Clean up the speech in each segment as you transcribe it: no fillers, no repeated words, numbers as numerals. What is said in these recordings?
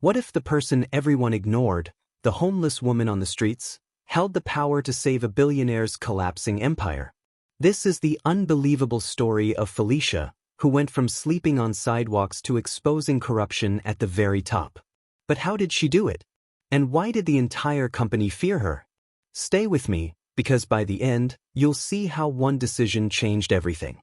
What if the person everyone ignored, the homeless woman on the streets, held the power to save a billionaire's collapsing empire? This is the unbelievable story of Felicia, who went from sleeping on sidewalks to exposing corruption at the very top. But how did she do it? And why did the entire company fear her? Stay with me, because by the end, you'll see how one decision changed everything.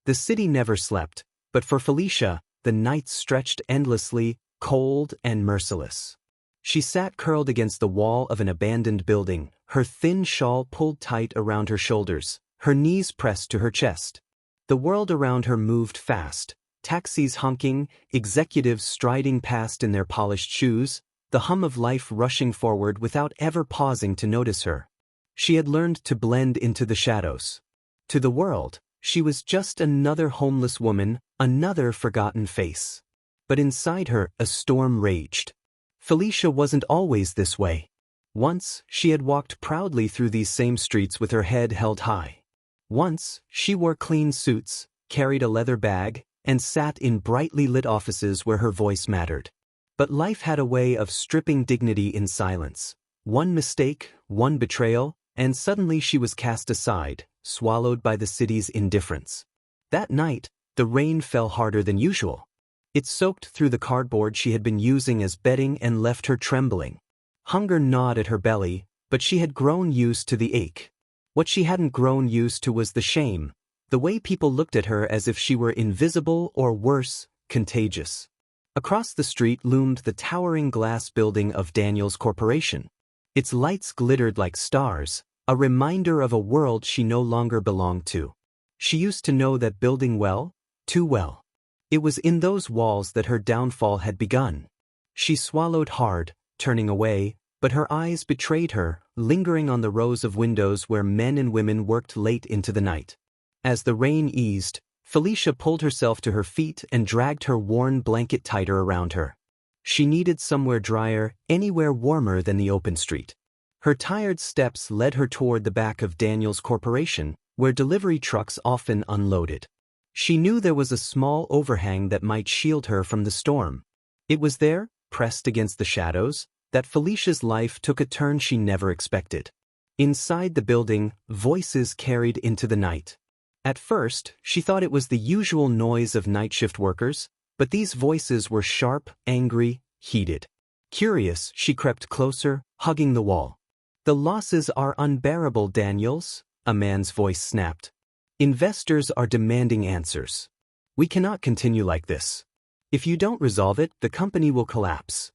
The city never slept, but for Felicia, the nights stretched endlessly, cold and merciless. She sat curled against the wall of an abandoned building, her thin shawl pulled tight around her shoulders, her knees pressed to her chest. The world around her moved fast, taxis honking, executives striding past in their polished shoes, the hum of life rushing forward without ever pausing to notice her. She had learned to blend into the shadows. To the world, she was just another homeless woman, another forgotten face. But inside her, a storm raged. Felicia wasn't always this way. Once, she had walked proudly through these same streets with her head held high. Once, she wore clean suits, carried a leather bag, and sat in brightly lit offices where her voice mattered. But life had a way of stripping dignity in silence. One mistake, one betrayal, and suddenly she was cast aside, swallowed by the city's indifference. That night, the rain fell harder than usual. It soaked through the cardboard she had been using as bedding and left her trembling. Hunger gnawed at her belly, but she had grown used to the ache. What she hadn't grown used to was the shame, the way people looked at her as if she were invisible or worse, contagious. Across the street loomed the towering glass building of Daniels Corporation. Its lights glittered like stars, a reminder of a world she no longer belonged to. She used to know that building well, too well. It was in those walls that her downfall had begun. She swallowed hard, turning away, but her eyes betrayed her, lingering on the rows of windows where men and women worked late into the night. As the rain eased, Felicia pulled herself to her feet and dragged her worn blanket tighter around her. She needed somewhere drier, anywhere warmer than the open street. Her tired steps led her toward the back of Daniels Corporation, where delivery trucks often unloaded. She knew there was a small overhang that might shield her from the storm. It was there, pressed against the shadows, that Felicia's life took a turn she never expected. Inside the building, voices carried into the night. At first, she thought it was the usual noise of night shift workers, but these voices were sharp, angry, heated. Curious, she crept closer, hugging the wall. "The losses are unbearable, Daniels," a man's voice snapped. "Investors are demanding answers. We cannot continue like this. If you don't resolve it, the company will collapse."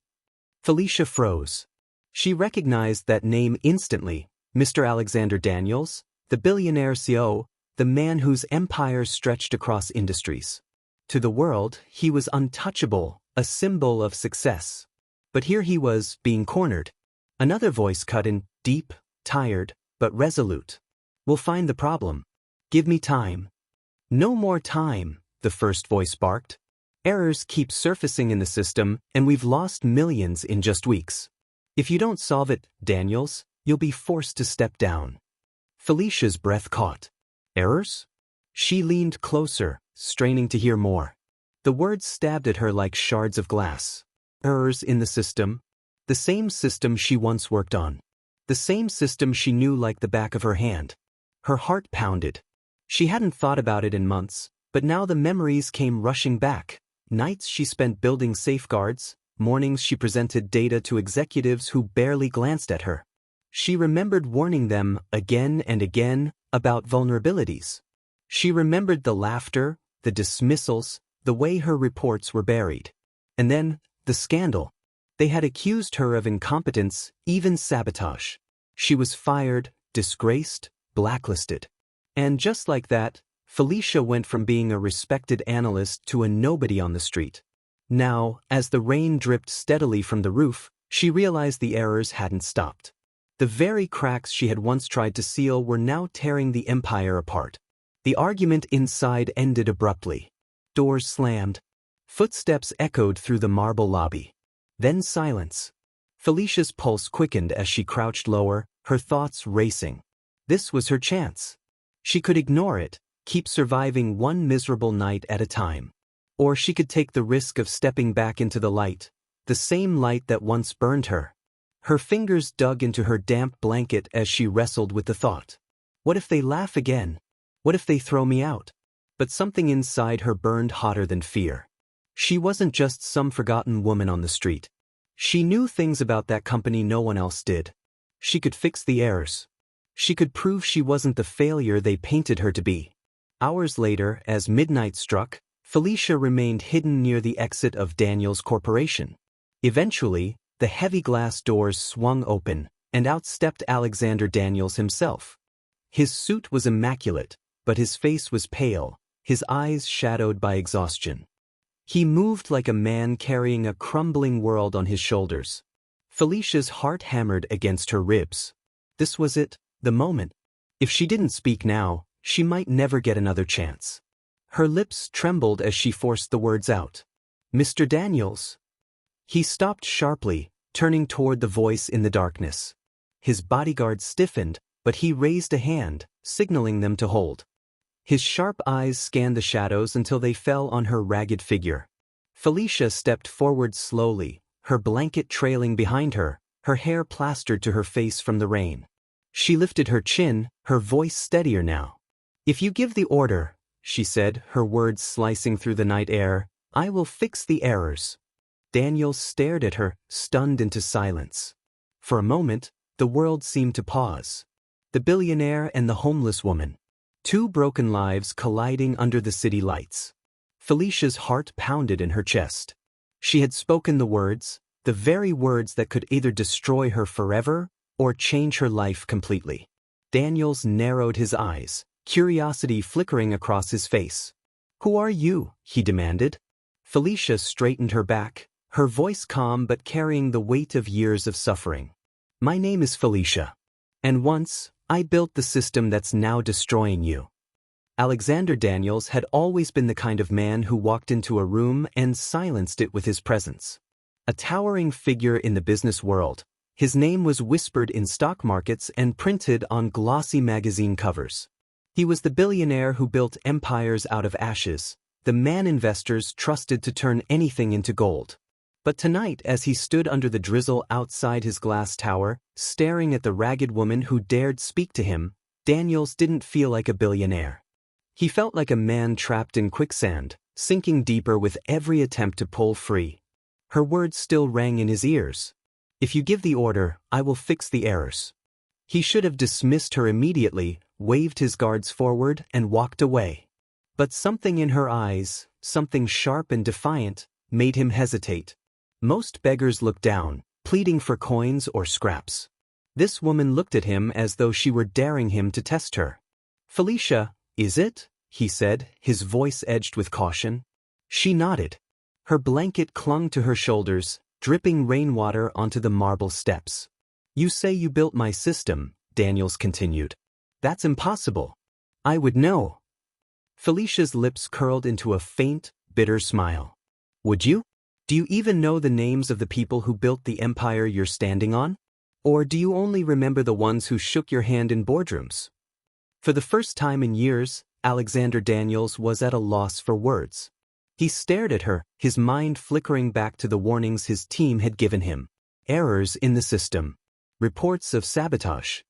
Felicia froze. She recognized that name instantly, Mr. Alexander Daniels, the billionaire CEO, the man whose empire stretched across industries. To the world, he was untouchable, a symbol of success. But here he was, being cornered. Another voice cut in, deep, tired, but resolute. "We'll find the problem. Give me time." "No more time," the first voice barked. "Errors keep surfacing in the system, and we've lost millions in just weeks. If you don't solve it, Daniels, you'll be forced to step down." Felicia's breath caught. "Errors?" She leaned closer, straining to hear more. The words stabbed at her like shards of glass. Errors in the system. The same system she once worked on. The same system she knew like the back of her hand. Her heart pounded. She hadn't thought about it in months, but now the memories came rushing back. Nights she spent building safeguards, mornings she presented data to executives who barely glanced at her. She remembered warning them again and again about vulnerabilities. She remembered the laughter, the dismissals, the way her reports were buried. And then, the scandal. They had accused her of incompetence, even sabotage. She was fired, disgraced, blacklisted. And just like that, Felicia went from being a respected analyst to a nobody on the street. Now, as the rain dripped steadily from the roof, she realized the errors hadn't stopped. The very cracks she had once tried to seal were now tearing the empire apart. The argument inside ended abruptly. Doors slammed. Footsteps echoed through the marble lobby. Then silence. Felicia's pulse quickened as she crouched lower, her thoughts racing. This was her chance. She could ignore it, keep surviving one miserable night at a time. Or she could take the risk of stepping back into the light, the same light that once burned her. Her fingers dug into her damp blanket as she wrestled with the thought. What if they laugh again? What if they throw me out? But something inside her burned hotter than fear. She wasn't just some forgotten woman on the street. She knew things about that company no one else did. She could fix the errors. She could prove she wasn't the failure they painted her to be. Hours later, as midnight struck, Felicia remained hidden near the exit of Daniel's corporation. Eventually, the heavy glass doors swung open, and out stepped Alexander Daniels himself. His suit was immaculate, but his face was pale, his eyes shadowed by exhaustion. He moved like a man carrying a crumbling world on his shoulders. Felicia's heart hammered against her ribs. This was it, the moment. If she didn't speak now, she might never get another chance. Her lips trembled as she forced the words out. "Mr. Daniels." He stopped sharply, turning toward the voice in the darkness. His bodyguard stiffened, but he raised a hand, signaling them to hold. His sharp eyes scanned the shadows until they fell on her ragged figure. Felicia stepped forward slowly, her blanket trailing behind her, her hair plastered to her face from the rain. She lifted her chin, her voice steadier now. "If you give the order," she said, her words slicing through the night air, "I will fix the errors." Daniels stared at her, stunned into silence. For a moment, the world seemed to pause. The billionaire and the homeless woman. Two broken lives colliding under the city lights. Felicia's heart pounded in her chest. She had spoken the words, the very words that could either destroy her forever or change her life completely. Daniels narrowed his eyes, curiosity flickering across his face. "Who are you?" he demanded. Felicia straightened her back, her voice calm but carrying the weight of years of suffering. "My name is Felicia. And once, I built the system that's now destroying you." Alexander Daniels had always been the kind of man who walked into a room and silenced it with his presence. A towering figure in the business world, his name was whispered in stock markets and printed on glossy magazine covers. He was the billionaire who built empires out of ashes, the man investors trusted to turn anything into gold. But tonight, as he stood under the drizzle outside his glass tower, staring at the ragged woman who dared speak to him, Daniels didn't feel like a billionaire. He felt like a man trapped in quicksand, sinking deeper with every attempt to pull free. Her words still rang in his ears. "If you give the order, I will fix the errors." He should have dismissed her immediately, waved his guards forward, and walked away. But something in her eyes, something sharp and defiant, made him hesitate. Most beggars look down, pleading for coins or scraps. This woman looked at him as though she were daring him to test her. "Felicia, is it?" he said, his voice edged with caution. She nodded. Her blanket clung to her shoulders, dripping rainwater onto the marble steps. "You say you built my system," Daniels continued. "That's impossible. I would know." Felicia's lips curled into a faint, bitter smile. "Would you? Do you even know the names of the people who built the empire you're standing on? Or do you only remember the ones who shook your hand in boardrooms?" For the first time in years, Alexander Daniels was at a loss for words. He stared at her, his mind flickering back to the warnings his team had given him. Errors in the system. Reports of sabotage.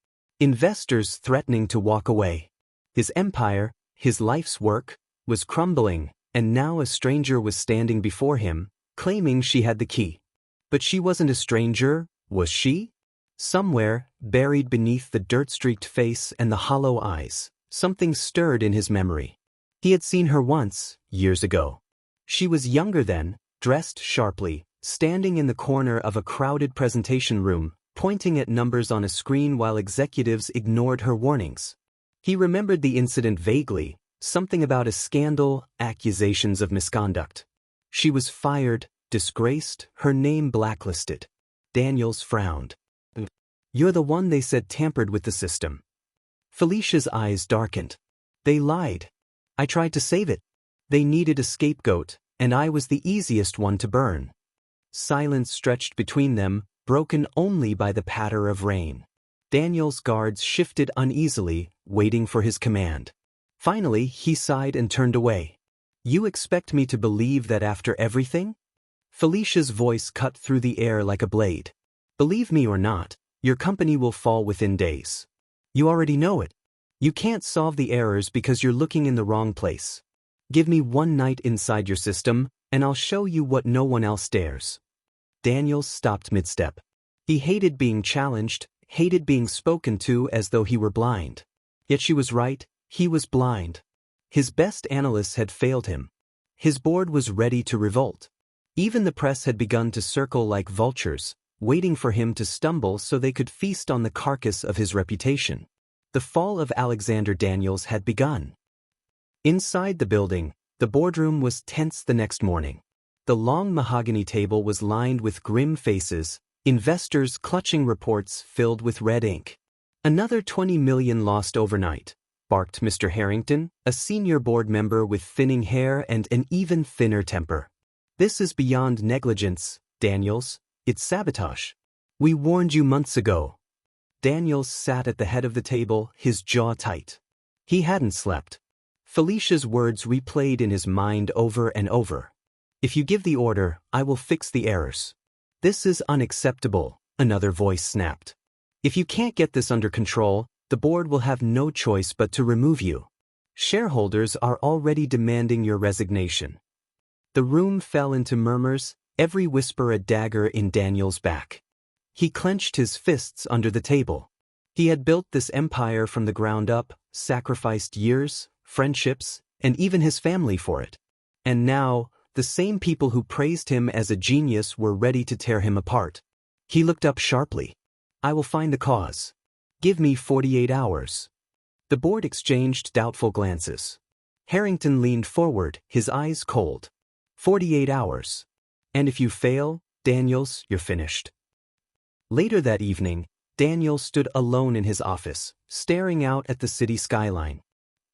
Investors threatening to walk away. His empire, his life's work, was crumbling, and now a stranger was standing before him, claiming she had the key. But she wasn't a stranger, was she? Somewhere, buried beneath the dirt-streaked face and the hollow eyes, something stirred in his memory. He had seen her once, years ago. She was younger then, dressed sharply, standing in the corner of a crowded presentation room, pointing at numbers on a screen while executives ignored her warnings. He remembered the incident vaguely, something about a scandal, accusations of misconduct. She was fired, disgraced, her name blacklisted. Daniels frowned. "You're the one they said tampered with the system." Felicia's eyes darkened. "They lied. I tried to save it. They needed a scapegoat, and I was the easiest one to burn." Silence stretched between them, broken only by the patter of rain. Daniel's guards shifted uneasily, waiting for his command. Finally, he sighed and turned away. "You expect me to believe that after everything?" Felicia's voice cut through the air like a blade. Believe me or not, your company will fall within days. You already know it. You can't solve the errors because you're looking in the wrong place. Give me one night inside your system, and I'll show you what no one else dares. Daniels stopped mid-step. He hated being challenged, hated being spoken to as though he were blind. Yet she was right, he was blind. His best analysts had failed him. His board was ready to revolt. Even the press had begun to circle like vultures, waiting for him to stumble so they could feast on the carcass of his reputation. The fall of Alexander Daniels had begun. Inside the building, the boardroom was tense the next morning. The long mahogany table was lined with grim faces, investors clutching reports filled with red ink. "Another 20 million lost overnight," barked Mr. Harrington, a senior board member with thinning hair and an even thinner temper. "This is beyond negligence, Daniels. It's sabotage. We warned you months ago." Daniels sat at the head of the table, his jaw tight. He hadn't slept. Felicia's words replayed in his mind over and over. "If you give the order, I will fix the errors." "This is unacceptable," another voice snapped. "If you can't get this under control, the board will have no choice but to remove you. Shareholders are already demanding your resignation." The room fell into murmurs, every whisper a dagger in Daniel's back. He clenched his fists under the table. He had built this empire from the ground up, sacrificed years, friendships, and even his family for it. And now, the same people who praised him as a genius were ready to tear him apart. He looked up sharply. "I will find the cause. Give me 48 hours. The board exchanged doubtful glances. Harrington leaned forward, his eyes cold. 48 hours. And if you fail, Daniels, you're finished." Later that evening, Daniel stood alone in his office, staring out at the city skyline.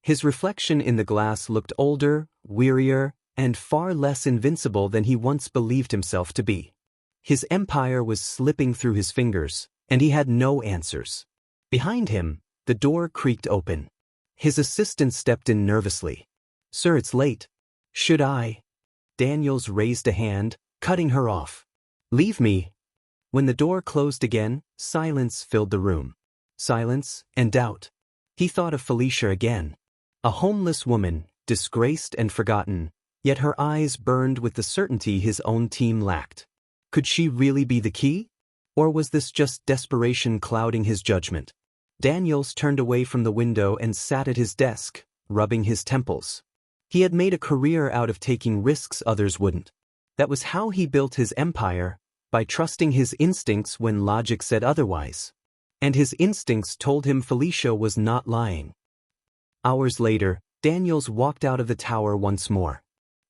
His reflection in the glass looked older, wearier, and far less invincible than he once believed himself to be. His empire was slipping through his fingers, and he had no answers. Behind him, the door creaked open. His assistant stepped in nervously. "Sir, it's late. Should I?" Daniels raised a hand, cutting her off. "Leave me." When the door closed again, silence filled the room. Silence and doubt. He thought of Felicia again. A homeless woman, disgraced and forgotten, yet her eyes burned with the certainty his own team lacked. Could she really be the key? Or was this just desperation clouding his judgment? Daniels turned away from the window and sat at his desk, rubbing his temples. He had made a career out of taking risks others wouldn't. That was how he built his empire, by trusting his instincts when logic said otherwise. And his instincts told him Felicia was not lying. Hours later, Daniels walked out of the tower once more.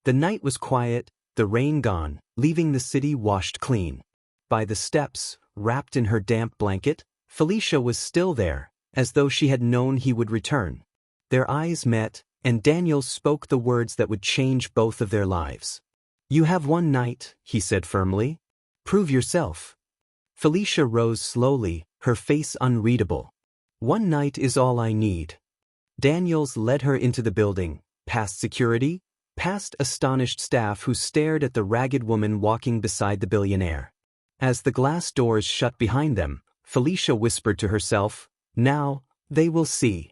The night was quiet, the rain gone, leaving the city washed clean. By the steps, wrapped in her damp blanket, Felicia was still there, as though she had known he would return. Their eyes met, and Daniels spoke the words that would change both of their lives. "You have one night," he said firmly. "Prove yourself." Felicia rose slowly, her face unreadable. "One night is all I need." Daniels led her into the building, past security, past astonished staff who stared at the ragged woman walking beside the billionaire. As the glass doors shut behind them, Felicia whispered to herself, "Now, they will see."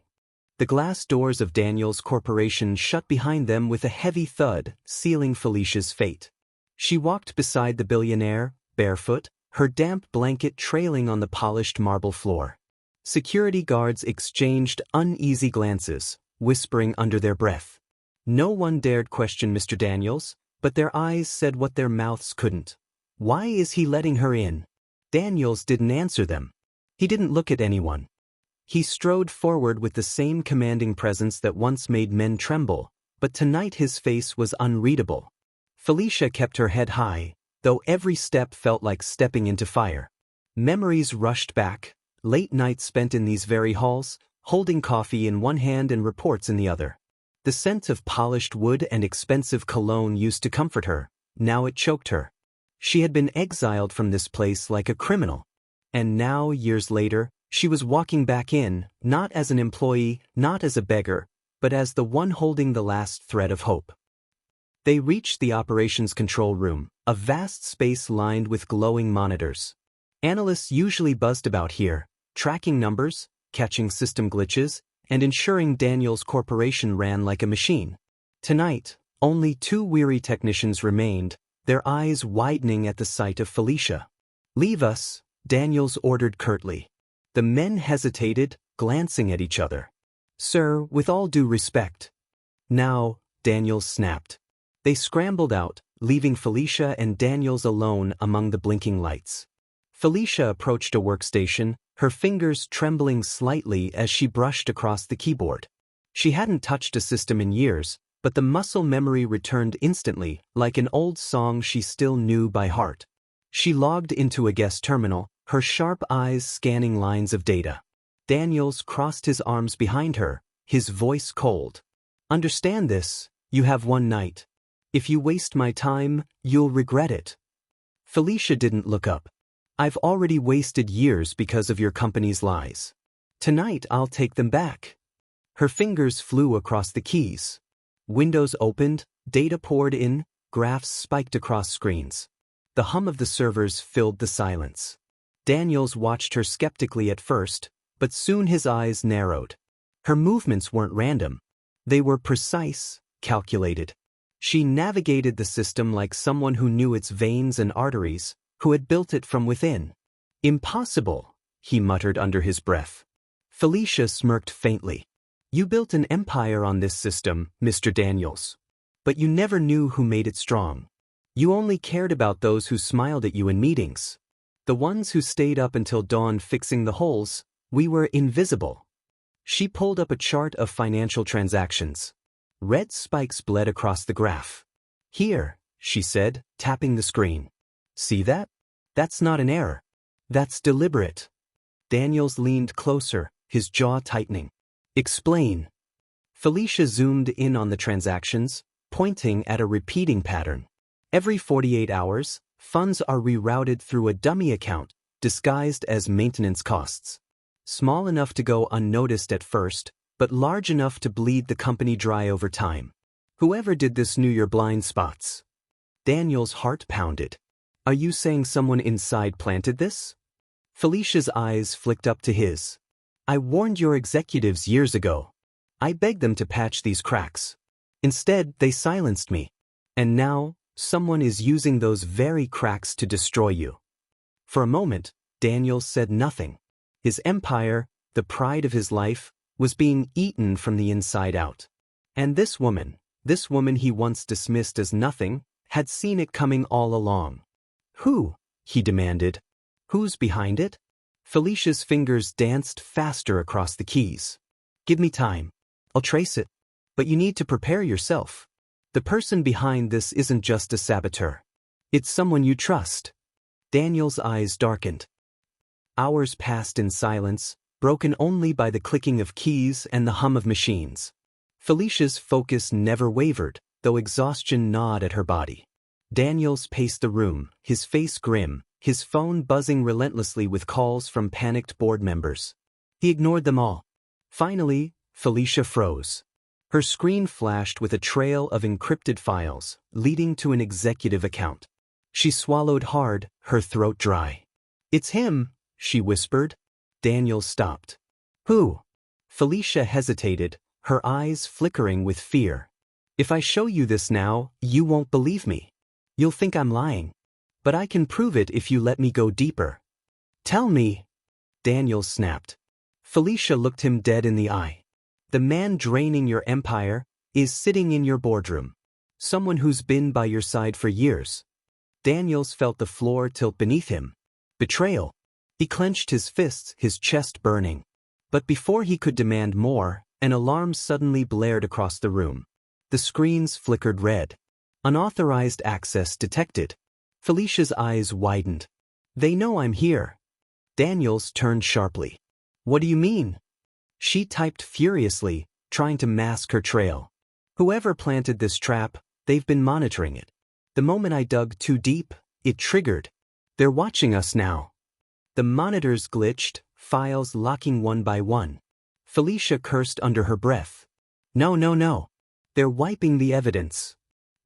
The glass doors of Daniels' corporation shut behind them with a heavy thud, sealing Felicia's fate. She walked beside the billionaire, barefoot, her damp blanket trailing on the polished marble floor. Security guards exchanged uneasy glances, whispering under their breath. No one dared question Mr. Daniels, but their eyes said what their mouths couldn't. Why is he letting her in? Daniels didn't answer them. He didn't look at anyone. He strode forward with the same commanding presence that once made men tremble, but tonight his face was unreadable. Felicia kept her head high, though every step felt like stepping into fire. Memories rushed back, late nights spent in these very halls, holding coffee in one hand and reports in the other. The scent of polished wood and expensive cologne used to comfort her, now it choked her. She had been exiled from this place like a criminal. And now, years later, she was walking back in, not as an employee, not as a beggar, but as the one holding the last thread of hope. They reached the operations control room, a vast space lined with glowing monitors. Analysts usually buzzed about here, tracking numbers, catching system glitches, and ensuring Daniel's corporation ran like a machine. Tonight, only 2 weary technicians remained, their eyes widening at the sight of Felicia. "Leave us," Daniels ordered curtly. The men hesitated, glancing at each other. "Sir, with all due respect." "Now," Daniels snapped. They scrambled out, leaving Felicia and Daniels alone among the blinking lights. Felicia approached a workstation, her fingers trembling slightly as she brushed across the keyboard. She hadn't touched a system in years, but the muscle memory returned instantly, like an old song she still knew by heart. She logged into a guest terminal, her sharp eyes scanning lines of data. Daniels crossed his arms behind her, his voice cold. "Understand this, you have one night. If you waste my time, you'll regret it." Felicia didn't look up. "I've already wasted years because of your company's lies. Tonight I'll take them back." Her fingers flew across the keys. Windows opened, data poured in, graphs spiked across screens. The hum of the servers filled the silence. Daniels watched her skeptically at first, but soon his eyes narrowed. Her movements weren't random. They were precise, calculated. She navigated the system like someone who knew its veins and arteries, who had built it from within. "Impossible," he muttered under his breath. Felicia smirked faintly. "You built an empire on this system, Mr. Daniels. But you never knew who made it strong. You only cared about those who smiled at you in meetings. The ones who stayed up until dawn fixing the holes. We were invisible." She pulled up a chart of financial transactions. Red spikes bled across the graph. "Here," she said, tapping the screen. "See that? That's not an error. That's deliberate." Daniels leaned closer, his jaw tightening. "Explain." Felicia zoomed in on the transactions, pointing at a repeating pattern. Every 48 hours, funds are rerouted through a dummy account, disguised as maintenance costs. Small enough to go unnoticed at first, but large enough to bleed the company dry over time. Whoever did this knew your blind spots. Daniel's heart pounded. "Are you saying someone inside planted this?" Felicia's eyes flicked up to his. "I warned your executives years ago. I begged them to patch these cracks. Instead, they silenced me. And now, someone is using those very cracks to destroy you." For a moment, Daniel said nothing. His empire, the pride of his life, was being eaten from the inside out. And this woman he once dismissed as nothing, had seen it coming all along. "Who?" he demanded. "Who's behind it?" Felicia's fingers danced faster across the keys. "Give me time. I'll trace it. But you need to prepare yourself. The person behind this isn't just a saboteur. It's someone you trust." Daniel's eyes darkened. Hours passed in silence, broken only by the clicking of keys and the hum of machines. Felicia's focus never wavered, though exhaustion gnawed at her body. Daniels paced the room, his face grim, his phone buzzing relentlessly with calls from panicked board members. He ignored them all. Finally, Felicia froze. Her screen flashed with a trail of encrypted files, leading to an executive account. She swallowed hard, her throat dry. "It's him," she whispered. Daniel stopped. "Who?" Felicia hesitated, her eyes flickering with fear. "If I show you this now, you won't believe me. You'll think I'm lying. But I can prove it if you let me go deeper." "Tell me." Daniel snapped. Felicia looked him dead in the eye. "The man draining your empire is sitting in your boardroom. Someone who's been by your side for years." Daniels felt the floor tilt beneath him. Betrayal. He clenched his fists, his chest burning. But before he could demand more, an alarm suddenly blared across the room. The screens flickered red. "Unauthorized access detected." Felicia's eyes widened. "They know I'm here." Daniels turned sharply. "What do you mean?" She typed furiously, trying to mask her trail. "Whoever planted this trap, they've been monitoring it. The moment I dug too deep, it triggered. They're watching us now." The monitors glitched, files locking one by one. Felicia cursed under her breath. No. They're wiping the evidence."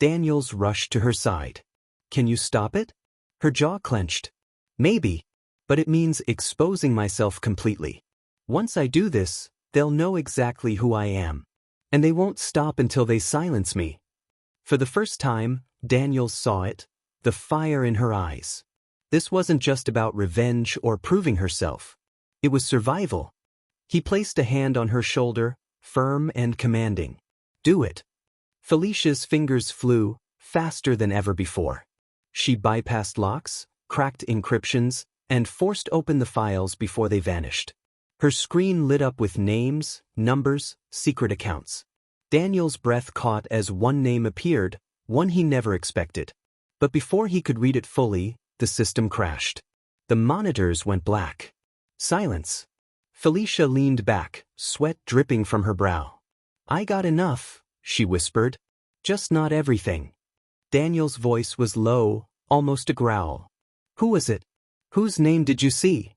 Daniels rushed to her side. Can you stop it? Her jaw clenched. Maybe. But it means exposing myself completely. Once I do this, they'll know exactly who I am. And they won't stop until they silence me. For the first time, Daniels saw it, the fire in her eyes. This wasn't just about revenge or proving herself. It was survival. He placed a hand on her shoulder, firm and commanding. Do it. Felicia's fingers flew, faster than ever before. She bypassed locks, cracked encryptions, and forced open the files before they vanished. Her screen lit up with names, numbers, secret accounts. Daniel's breath caught as one name appeared, one he never expected. But before he could read it fully, the system crashed. The monitors went black. Silence. Felicia leaned back, sweat dripping from her brow. I got enough, she whispered. Just not everything. Daniel's voice was low, almost a growl. Who was it? Whose name did you see?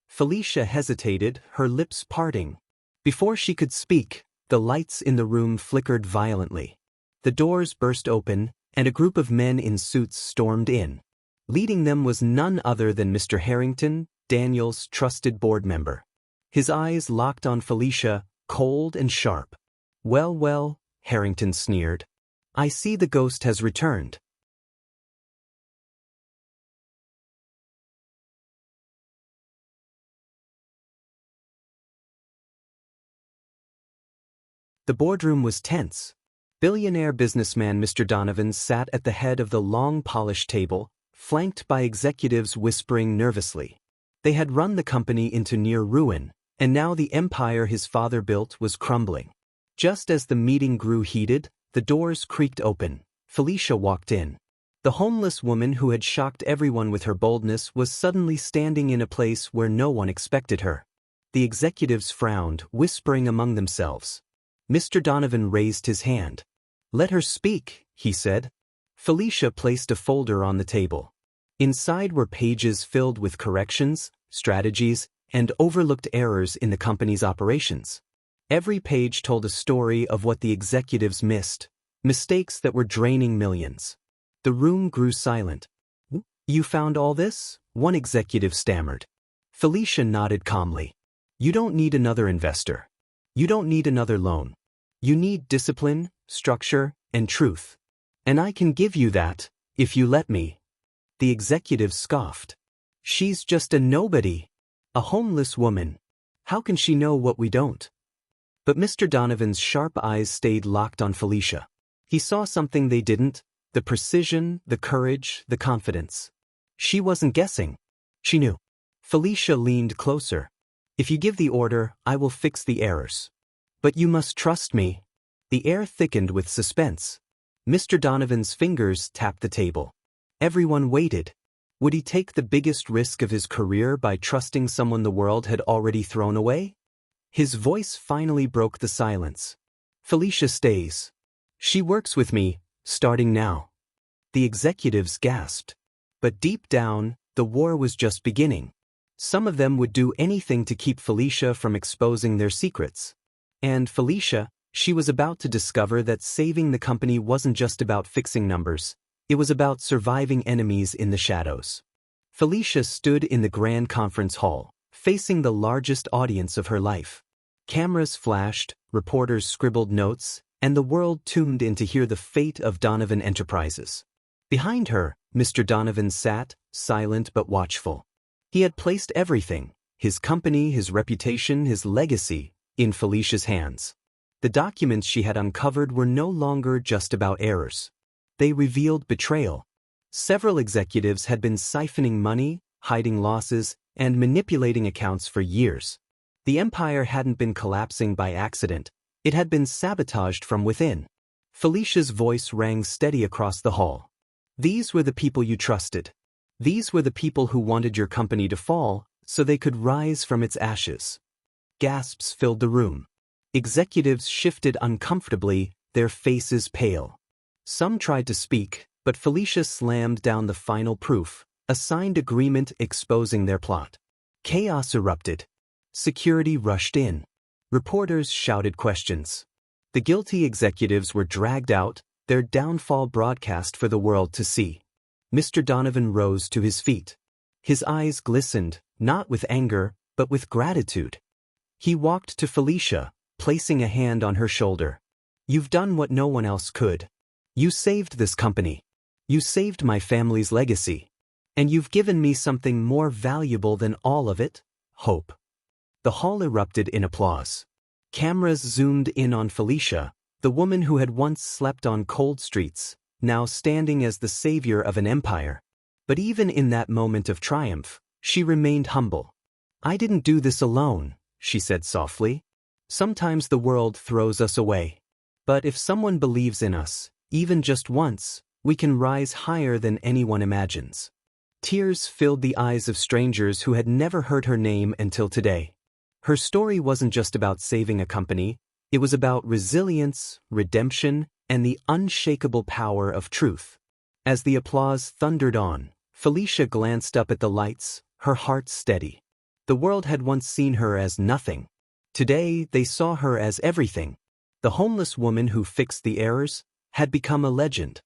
Felicia hesitated, her lips parting. Before she could speak, the lights in the room flickered violently. The doors burst open, and a group of men in suits stormed in. Leading them was none other than Mr. Harrington, Daniel's trusted board member. His eyes locked on Felicia, cold and sharp. Well, well, Harrington sneered. I see the ghost has returned. The boardroom was tense. Billionaire businessman Mr. Donovan sat at the head of the long polished table, flanked by executives whispering nervously. They had run the company into near ruin, and now the empire his father built was crumbling. Just as the meeting grew heated, the doors creaked open. Felicia walked in. The homeless woman who had shocked everyone with her boldness was suddenly standing in a place where no one expected her. The executives frowned, whispering among themselves. Mr. Donovan raised his hand. Let her speak, he said. Felicia placed a folder on the table. Inside were pages filled with corrections, strategies, and overlooked errors in the company's operations. Every page told a story of what the executives missed, mistakes that were draining millions. The room grew silent. You found all this? One executive stammered. Felicia nodded calmly. You don't need another investor. You don't need another loan. You need discipline, structure, and truth. And I can give you that, if you let me. The executive scoffed. She's just a nobody. A homeless woman. How can she know what we don't? But Mr. Donovan's sharp eyes stayed locked on Felicia. He saw something they didn't, the precision, the courage, the confidence. She wasn't guessing. She knew. Felicia leaned closer. If you give the order, I will fix the errors. But you must trust me. The air thickened with suspense. Mr. Donovan's fingers tapped the table. Everyone waited. Would he take the biggest risk of his career by trusting someone the world had already thrown away? His voice finally broke the silence. Felicia stays. She works with me, starting now. The executives gasped. But deep down, the war was just beginning. Some of them would do anything to keep Felicia from exposing their secrets. And Felicia, she was about to discover that saving the company wasn't just about fixing numbers. It was about surviving enemies in the shadows. Felicia stood in the grand conference hall, facing the largest audience of her life. Cameras flashed, reporters scribbled notes, and the world tuned in to hear the fate of Donovan Enterprises. Behind her, Mr. Donovan sat, silent but watchful. He had placed everything, his company, his reputation, his legacy, in Felicia's hands. The documents she had uncovered were no longer just about errors. They revealed betrayal. Several executives had been siphoning money, hiding losses, and manipulating accounts for years. The empire hadn't been collapsing by accident. It had been sabotaged from within. Felicia's voice rang steady across the hall. These were the people you trusted. These were the people who wanted your company to fall so they could rise from its ashes. Gasps filled the room. Executives shifted uncomfortably, their faces pale. Some tried to speak, but Felicia slammed down the final proof, a signed agreement exposing their plot. Chaos erupted. Security rushed in. Reporters shouted questions. The guilty executives were dragged out, their downfall broadcast for the world to see. Mr. Donovan rose to his feet. His eyes glistened, not with anger, but with gratitude. He walked to Felicia, placing a hand on her shoulder. "You've done what no one else could. You saved this company. You saved my family's legacy. And you've given me something more valuable than all of it: hope." The hall erupted in applause. Cameras zoomed in on Felicia, the woman who had once slept on cold streets, now standing as the savior of an empire. But even in that moment of triumph, she remained humble. "I didn't do this alone," she said softly. "Sometimes the world throws us away. But if someone believes in us, even just once, we can rise higher than anyone imagines." Tears filled the eyes of strangers who had never heard her name until today. Her story wasn't just about saving a company, it was about resilience, redemption, and the unshakable power of truth. As the applause thundered on, Felicia glanced up at the lights, her heart steady. The world had once seen her as nothing. Today, they saw her as everything. The homeless woman who fixed the errors had become a legend.